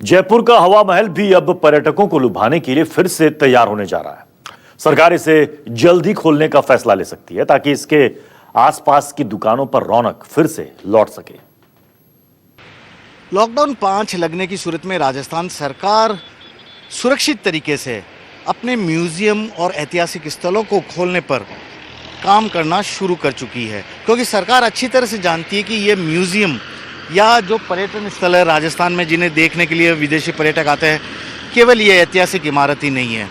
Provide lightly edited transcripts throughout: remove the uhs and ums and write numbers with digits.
जयपुर का हवा महल भी अब पर्यटकों को लुभाने के लिए फिर से तैयार होने जा रहा है। सरकार इसे जल्द ही खोलने का फैसला ले सकती है ताकि इसके आसपास की दुकानों पर रौनक फिर से लौट सके। लॉकडाउन 5 लगने की सूरत में राजस्थान सरकार सुरक्षित तरीके से अपने म्यूजियम और ऐतिहासिक स्थलों को खोलने पर काम करना शुरू कर चुकी है, क्योंकि सरकार अच्छी तरह से जानती है कि ये म्यूजियम या जो पर्यटन स्थल है राजस्थान में जिन्हें देखने के लिए विदेशी पर्यटक आते हैं, केवल ये ऐतिहासिक इमारत ही नहीं है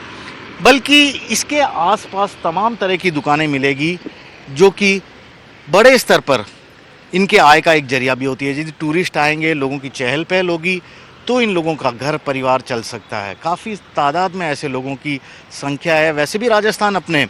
बल्कि इसके आसपास तमाम तरह की दुकानें मिलेगी जो कि बड़े स्तर पर इनके आय का एक जरिया भी होती है। यदि टूरिस्ट आएंगे, लोगों की चहल पहल होगी तो इन लोगों का घर परिवार चल सकता है। काफ़ी तादाद में ऐसे लोगों की संख्या है। वैसे भी राजस्थान अपने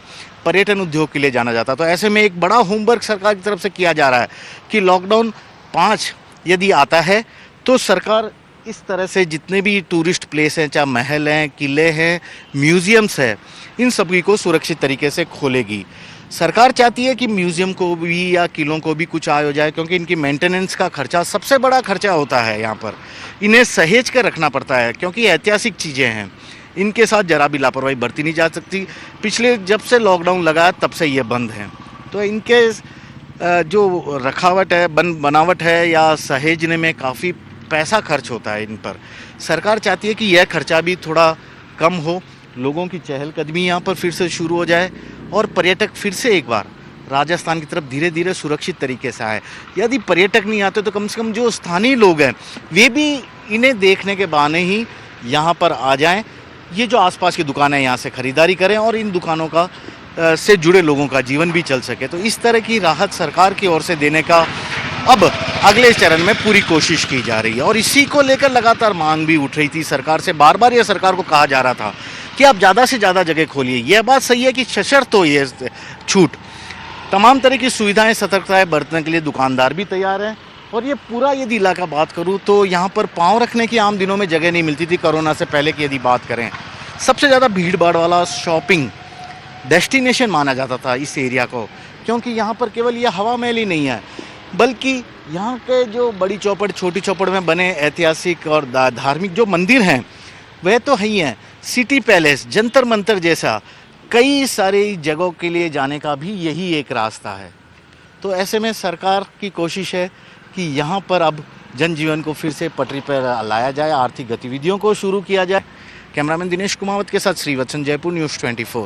पर्यटन उद्योग के लिए जाना जाता है, तो ऐसे में एक बड़ा होमवर्क सरकार की तरफ से किया जा रहा है कि लॉकडाउन 5 यदि आता है तो सरकार इस तरह से जितने भी टूरिस्ट प्लेस हैं, चाहे महल हैं, किले हैं, म्यूजियम्स हैं, इन सभी को सुरक्षित तरीके से खोलेगी। सरकार चाहती है कि म्यूजियम को भी या किलों को भी कुछ आय हो जाए, क्योंकि इनकी मेंटेनेंस का खर्चा सबसे बड़ा खर्चा होता है। यहाँ पर इन्हें सहेज कर रखना पड़ता है क्योंकि ऐतिहासिक चीज़ें हैं, इनके साथ जरा भी लापरवाही बरती नहीं जा सकती। पिछले जब से लॉकडाउन लगा है तब से ये बंद हैं, तो इनके जो रखावट है, बनावट है या सहेजने में काफ़ी पैसा खर्च होता है इन पर। सरकार चाहती है कि यह खर्चा भी थोड़ा कम हो, लोगों की चहलकदमी यहाँ पर फिर से शुरू हो जाए और पर्यटक फिर से एक बार राजस्थान की तरफ धीरे धीरे सुरक्षित तरीके से आए। यदि पर्यटक नहीं आते तो कम से कम जो स्थानीय लोग हैं वे भी इन्हें देखने के बहाने ही यहाँ पर आ जाएं। ये जो आसपास की दुकानें हैं यहाँ से ख़रीदारी करें और इन दुकानों का से जुड़े लोगों का जीवन भी चल सके। तो इस तरह की राहत सरकार की ओर से देने का अब अगले चरण में पूरी कोशिश की जा रही है और इसी को लेकर लगातार मांग भी उठ रही थी सरकार से। बार बार यह सरकार को कहा जा रहा था कि आप ज़्यादा से ज़्यादा जगह खोलिए। यह बात सही है कि सशर्त हो ये छूट, तमाम तरह की सुविधाएं, सतर्कताएं बरतने के लिए दुकानदार भी तैयार हैं। और ये पूरा यदि इलाका बात करूं तो यहाँ पर पाँव रखने की आम दिनों में जगह नहीं मिलती थी। कोरोना से पहले की यदि बात करें, सबसे ज़्यादा भीड़ भाड़ वाला शॉपिंग डेस्टिनेशन माना जाता था इस एरिया को, क्योंकि यहाँ पर केवल ये हवा महल ही नहीं है बल्कि यहाँ के जो बड़ी चौपड़, छोटी चौपड़ में बने ऐतिहासिक और धार्मिक जो मंदिर हैं वह तो है ही हैं। सिटी पैलेस, जंतर मंतर जैसा कई सारी जगहों के लिए जाने का भी यही एक रास्ता है। तो ऐसे में सरकार की कोशिश है कि यहाँ पर अब जनजीवन को फिर से पटरी पर लाया जाए, आर्थिक गतिविधियों को शुरू किया जाए। कैमरामैन दिनेश कुमावत के साथ श्रीवत्सन, जयपुर न्यूज़ 24।